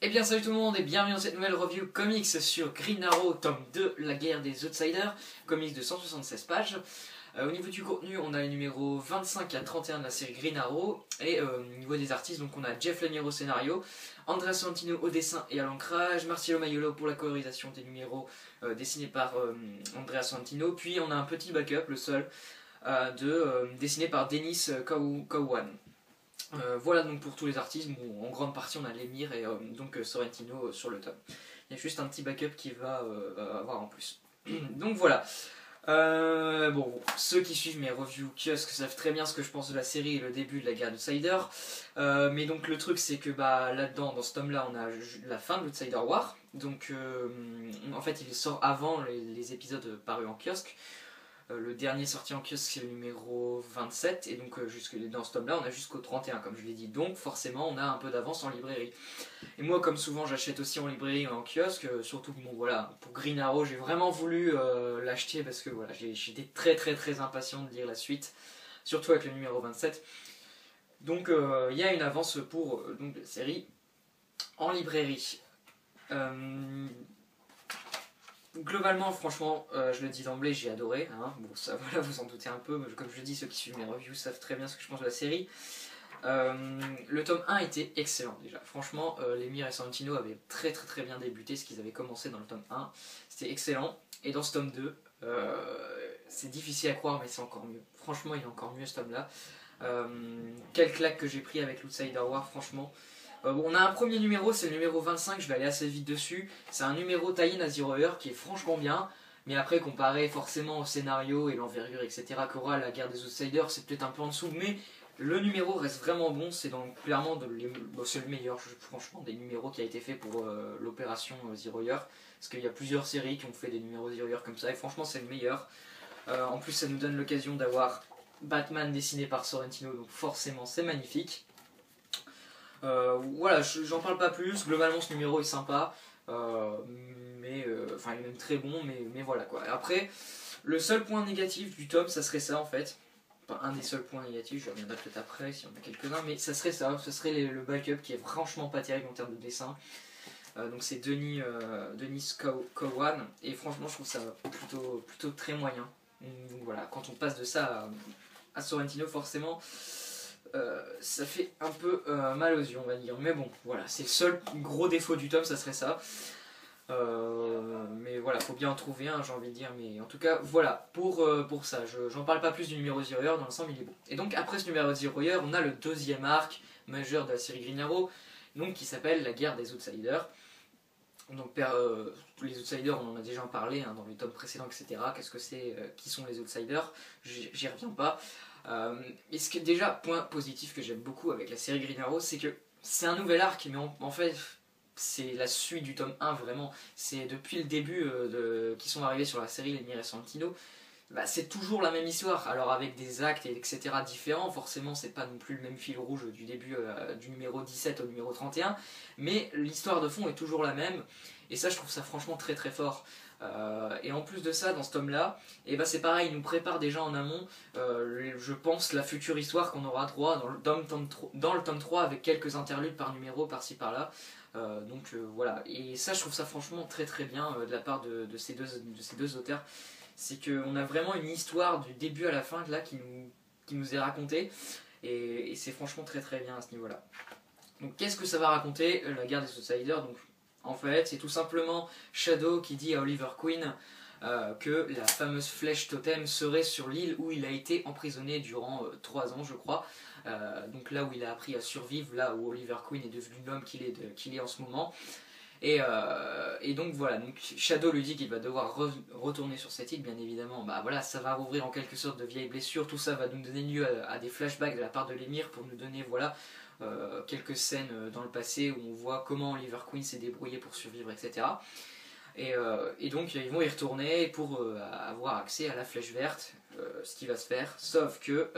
Eh bien salut tout le monde et bienvenue dans cette nouvelle review comics sur Green Arrow, tome 2, La guerre des Outsiders, comics de 176 pages. Au niveau du contenu, on a les numéros 25 à 31 de la série Green Arrow, et au niveau des artistes, donc on a Jeff Lemire au scénario, Andrea Santino au dessin et à l'ancrage, Marcelo Maiolo pour la colorisation des numéros dessinés par Andrea Santino, puis on a un petit backup, le seul, dessiné par Denis Cowan. Voilà donc pour tous les artistes, où en grande partie on a Lemire et donc Sorrentino sur le tome. Il y a juste un petit backup qui va avoir en plus. Donc voilà. Bon, ceux qui suivent mes reviews kiosques savent très bien ce que je pense de la série et le début de la guerre d'Outsider. Mais donc le truc c'est que là-dedans, dans ce tome-là, on a la fin de l'Outsider War. Donc en fait il sort avant les épisodes parus en kiosque. Le dernier sorti en kiosque c'est le numéro 27 et donc dans ce tome là on a jusqu'au 31 comme je l'ai dit, donc forcément on a un peu d'avance en librairie. Et moi comme souvent j'achète aussi en librairie et en kiosque, surtout que bon voilà, pour Green Arrow j'ai vraiment voulu l'acheter parce que voilà, j'étais très impatient de lire la suite, surtout avec le numéro 27. Donc il y a une avance pour donc, la série en librairie. Globalement, franchement, je le dis d'emblée, j'ai adoré. Hein. Bon, ça, voilà, vous en doutez un peu. Comme je le dis, ceux qui suivent mes reviews savent très bien ce que je pense de la série. Le tome 1 était excellent déjà. Franchement, Lemire et Santino avaient très bien débuté ce qu'ils avaient commencé dans le tome 1. C'était excellent. Et dans ce tome 2, c'est difficile à croire, mais c'est encore mieux. Franchement, il est encore mieux ce tome-là. Quelle claque que j'ai pris avec l'Outsider War, franchement. Bon, on a un premier numéro, c'est le numéro 25, je vais aller assez vite dessus. C'est un numéro tie-in à Zero Hour qui est franchement bien, mais après comparé forcément au scénario et l'envergure etc. qu'aura la guerre des Outsiders, c'est peut-être un peu en dessous, mais le numéro reste vraiment bon. C'est donc clairement c'est le meilleur franchement des numéros qui a été fait pour l'opération Zero Hour, parce qu'il y a plusieurs séries qui ont fait des numéros Zero Hour comme ça et franchement c'est le meilleur. En plus ça nous donne l'occasion d'avoir Batman dessiné par Sorrentino, donc forcément c'est magnifique. Voilà, j'en parle pas plus. Globalement, ce numéro est sympa, enfin, il est même très bon, mais voilà quoi. Après, le seul point négatif du tome, ça serait ça en fait. Enfin, un des seuls points négatifs, je reviendrai peut-être après si on a quelques-uns, mais ça serait ça, ce serait le backup qui est franchement pas terrible en termes de dessin. Donc c'est Denis Cowan, et franchement, je trouve ça plutôt très moyen. Donc voilà, quand on passe de ça à Sorrentino, forcément. Ça fait un peu mal aux yeux on va dire, mais bon voilà, c'est le seul gros défaut du tome, ça serait ça. Mais voilà, faut bien en trouver un, j'ai envie de dire, mais en tout cas voilà pour ça, j'en parle pas plus du numéro Zero Hour, dans l'ensemble il est bon. Et donc après ce numéro Zero Hour, on a le deuxième arc majeur de la série Green Arrow, donc qui s'appelle la guerre des Outsiders. Donc les Outsiders, on en a déjà parlé hein, dans les tomes précédents etc. Qu'est-ce que c'est, qui sont les Outsiders, j'y reviens pas. Et ce qui est déjà point positif que j'aime beaucoup avec la série Green Arrow, c'est que c'est un nouvel arc, mais en fait c'est la suite du tome 1 vraiment. C'est depuis le début qu'ils sont arrivés sur la série Lemire et Santino. C'est toujours la même histoire, alors avec des actes etc. différents, forcément c'est pas non plus le même fil rouge du début du numéro 17 au numéro 31, mais l'histoire de fond est toujours la même, et ça je trouve ça franchement très fort. Et en plus de ça, dans ce tome-là, c'est pareil, il nous prépare déjà en amont, je pense, la future histoire qu'on aura droit dans le tome 3 avec quelques interludes par numéro, par-ci par-là. Voilà, et ça je trouve ça franchement très bien de la part de ces deux auteurs. C'est qu'on a vraiment une histoire du début à la fin là, qui nous est racontée, et c'est franchement très bien à ce niveau-là. Donc qu'est-ce que ça va raconter, la guerre des Outsiders? Donc en fait, c'est tout simplement Shadow qui dit à Oliver Queen que la fameuse flèche totem serait sur l'île où il a été emprisonné durant 3 ans, je crois. Donc là où il a appris à survivre, là où Oliver Queen est devenu l'homme qu'il est en ce moment. Et donc voilà, donc Shadow lui dit qu'il va devoir retourner sur cette île, bien évidemment. Voilà, ça va rouvrir en quelque sorte de vieilles blessures, tout ça va nous donner lieu à des flashbacks de la part de Lemire pour nous donner voilà, quelques scènes dans le passé où on voit comment Oliver Queen s'est débrouillé pour survivre, etc. Et donc ils vont y retourner pour avoir accès à la flèche verte, ce qui va se faire, sauf que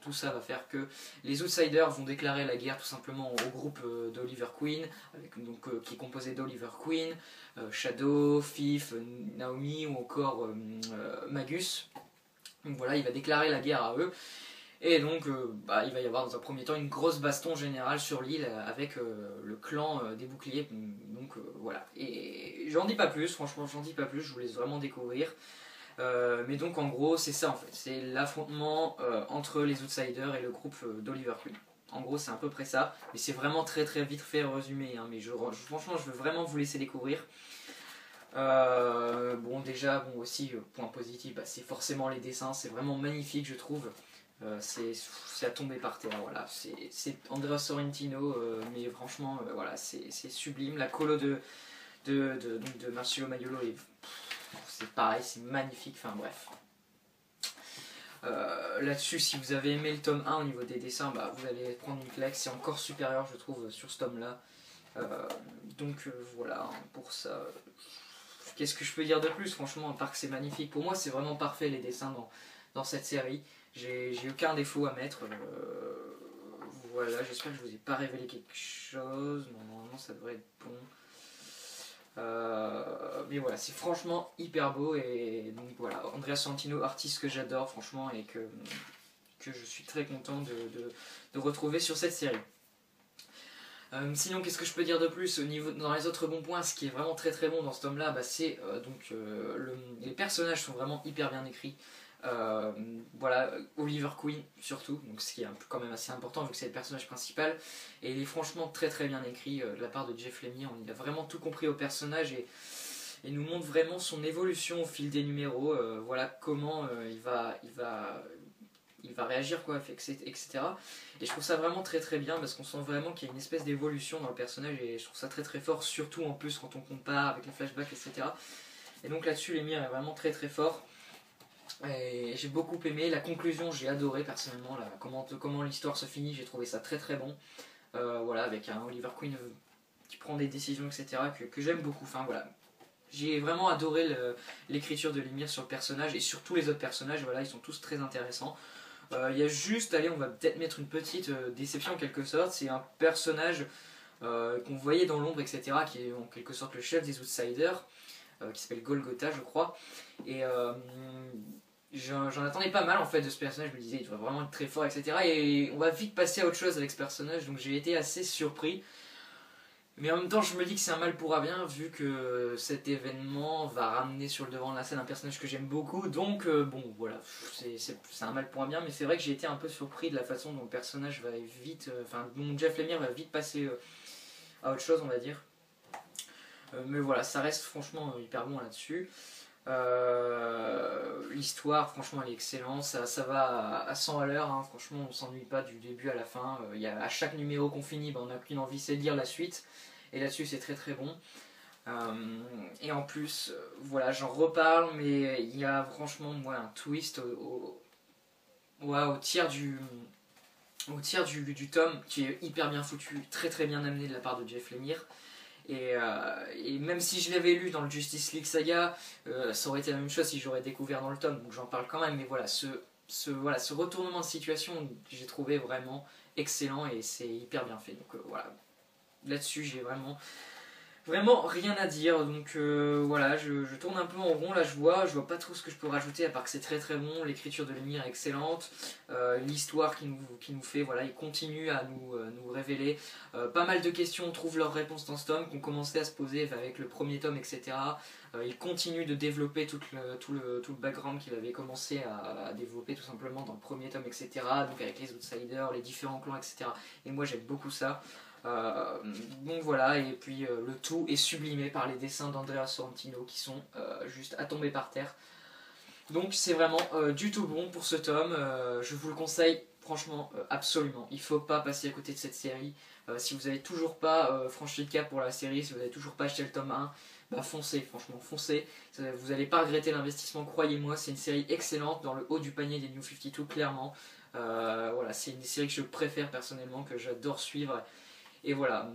tout ça va faire que les Outsiders vont déclarer la guerre tout simplement au groupe d'Oliver Queen, qui est composé d'Oliver Queen, Shadow, Fif, Naomi ou encore Magus. Donc voilà, il va déclarer la guerre à eux. Et donc bah, il va y avoir dans un premier temps une grosse baston générale sur l'île avec le clan des boucliers. Donc voilà. Et j'en dis pas plus, franchement j'en dis pas plus, je vous laisse vraiment découvrir. Mais donc en gros c'est ça en fait, c'est l'affrontement entre les outsiders et le groupe d'Oliver Queen. En gros c'est à peu près ça, mais c'est vraiment très très vite fait résumé, hein, mais franchement je veux vraiment vous laisser découvrir. Bon déjà, bon aussi, point positif, bah, c'est forcément les dessins, c'est vraiment magnifique je trouve. C'est à tomber par terre, voilà. C'est Andrea Sorrentino, mais franchement, voilà, c'est sublime. La colo de Marcello Maiolo, c'est pareil, c'est magnifique, enfin bref. Là-dessus, si vous avez aimé le tome 1 au niveau des dessins, bah, vous allez prendre une claque, c'est encore supérieur je trouve sur ce tome-là. Donc voilà, hein, pour ça, qu'est-ce que je peux dire de plus, franchement, à part que c'est magnifique. Pour moi, c'est vraiment parfait les dessins dans cette série. J'ai aucun défaut à mettre. Voilà, j'espère que je vous ai pas révélé quelque chose. Non, normalement, ça devrait être bon. Mais voilà, c'est franchement hyper beau. Et donc voilà, Andrea Sorrentino, artiste que j'adore, franchement, et que je suis très content de retrouver sur cette série. Sinon, qu'est-ce que je peux dire de plus au niveau, dans les autres bons points, ce qui est vraiment très très bon dans ce tome-là, bah, c'est les personnages sont vraiment hyper bien écrits. Voilà, Oliver Queen surtout, donc ce qui est quand même assez important vu que c'est le personnage principal, et il est franchement très très bien écrit de la part de Jeff Lemire. Il a vraiment tout compris au personnage et nous montre vraiment son évolution au fil des numéros. Voilà comment il va réagir quoi, etc. Et je trouve ça vraiment très très bien parce qu'on sent vraiment qu'il y a une espèce d'évolution dans le personnage et je trouve ça très très fort, surtout en plus quand on compare avec les flashbacks, etc. Et donc là-dessus, Lemire est vraiment très très fort. Et j'ai beaucoup aimé, la conclusion j'ai adoré personnellement, là, comment l'histoire se finit, j'ai trouvé ça très très bon. Voilà, avec un Oliver Queen qui prend des décisions, etc. que j'aime beaucoup. Enfin voilà, j'ai vraiment adoré l'écriture de Lemire sur le personnage et sur tous les autres personnages, voilà, ils sont tous très intéressants. Il y a juste, allez, on va peut-être mettre une petite déception en quelque sorte, c'est un personnage qu'on voyait dans l'ombre, etc., qui est en quelque sorte le chef des Outsiders, qui s'appelle Golgotha, je crois. Et j'en attendais pas mal en fait de ce personnage, je me disais il doit vraiment être très fort, etc. Et on va vite passer à autre chose avec ce personnage, donc j'ai été assez surpris. Mais en même temps, je me dis que c'est un mal pour un bien, vu que cet événement va ramener sur le devant de la scène un personnage que j'aime beaucoup. Donc, bon, voilà, c'est un mal pour un bien, mais c'est vrai que j'ai été un peu surpris de la façon dont le personnage va vite. Enfin, dont Jeff Lemire va vite passer à autre chose, on va dire. Mais voilà, ça reste franchement hyper bon là-dessus. L'histoire, franchement, elle est excellente. Ça va à 100 à l'heure, hein. Franchement, on s'ennuie pas du début à la fin. À chaque numéro qu'on finit, on n'a qu'une envie, c'est de lire la suite. Et là-dessus, c'est très très bon. Et en plus, voilà, j'en reparle, mais il y a franchement moi, un twist au tiers du tome qui est hyper bien foutu, très très bien amené de la part de Jeff Lemire. Et même si je l'avais lu dans le Justice League Saga, ça aurait été la même chose si j'aurais découvert dans le tome, donc j'en parle quand même. Mais voilà, ce retournement de situation, j'ai trouvé vraiment excellent et c'est hyper bien fait. Donc voilà, là-dessus j'ai vraiment rien à dire. Donc voilà, je tourne un peu en rond, là je vois pas trop ce que je peux rajouter à part que c'est très très bon, l'écriture de Lemire est excellente, l'histoire qui nous fait, voilà, il continue à nous révéler pas mal de questions, on trouve leurs réponses dans ce tome qu'on commençait à se poser avec le premier tome, etc. Il continue de développer tout le background qu'il avait commencé à développer tout simplement dans le premier tome, etc. Donc avec les outsiders, les différents clans, etc. Et moi j'aime beaucoup ça. Donc voilà, et puis le tout est sublimé par les dessins d'Andrea Sorrentino qui sont juste à tomber par terre. Donc c'est vraiment du tout bon pour ce tome, je vous le conseille franchement absolument. Il faut pas passer à côté de cette série. Si vous avez toujours pas franchi le cap pour la série, si vous avez toujours pas acheté le tome 1, bah foncez, franchement foncez. Vous n'allez pas regretter l'investissement, croyez-moi, c'est une série excellente, dans le haut du panier des New 52 clairement. Voilà, c'est une série que je préfère personnellement, que j'adore suivre. Et voilà,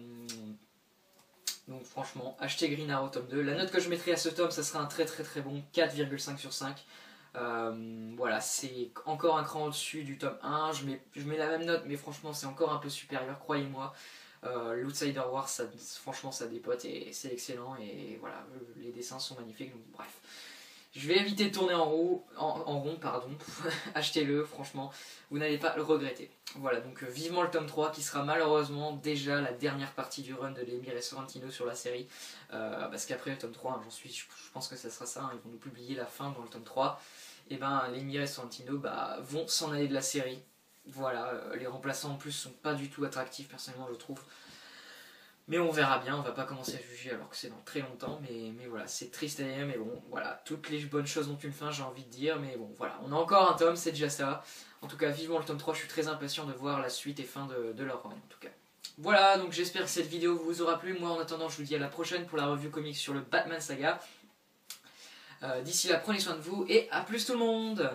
donc franchement, achetez Green Arrow tome 2. La note que je mettrai à ce tome, ça sera un très très très bon 4,5 sur 5. Voilà, c'est encore un cran au-dessus du tome 1. Je mets la même note, mais franchement, c'est encore un peu supérieur, croyez-moi. L'Outsider War, franchement, ça dépote et c'est excellent. Et voilà, les dessins sont magnifiques, donc bref. Je vais éviter de tourner en rond, pardon. Achetez-le, franchement, vous n'allez pas le regretter. Voilà, donc vivement le tome 3 qui sera malheureusement déjà la dernière partie du run de Lemire et Sorrentino sur la série. Parce qu'après le tome 3, hein, je pense que ça sera ça, hein, ils vont nous publier la fin dans le tome 3. Et ben Lemire et Sorrentino vont s'en aller de la série. Voilà, les remplaçants en plus sont pas du tout attractifs personnellement je trouve. Mais on verra bien, on va pas commencer à juger alors que c'est dans très longtemps, mais voilà, c'est triste à dire, mais bon, voilà, toutes les bonnes choses ont une fin, j'ai envie de dire, mais bon, voilà, on a encore un tome, c'est déjà ça. En tout cas, vivement le tome 3, je suis très impatient de voir la suite et fin de leur run, en tout cas. Voilà, donc j'espère que cette vidéo vous aura plu, moi en attendant, je vous dis à la prochaine pour la review comics sur le Batman Saga. D'ici là, prenez soin de vous, et à plus tout le monde!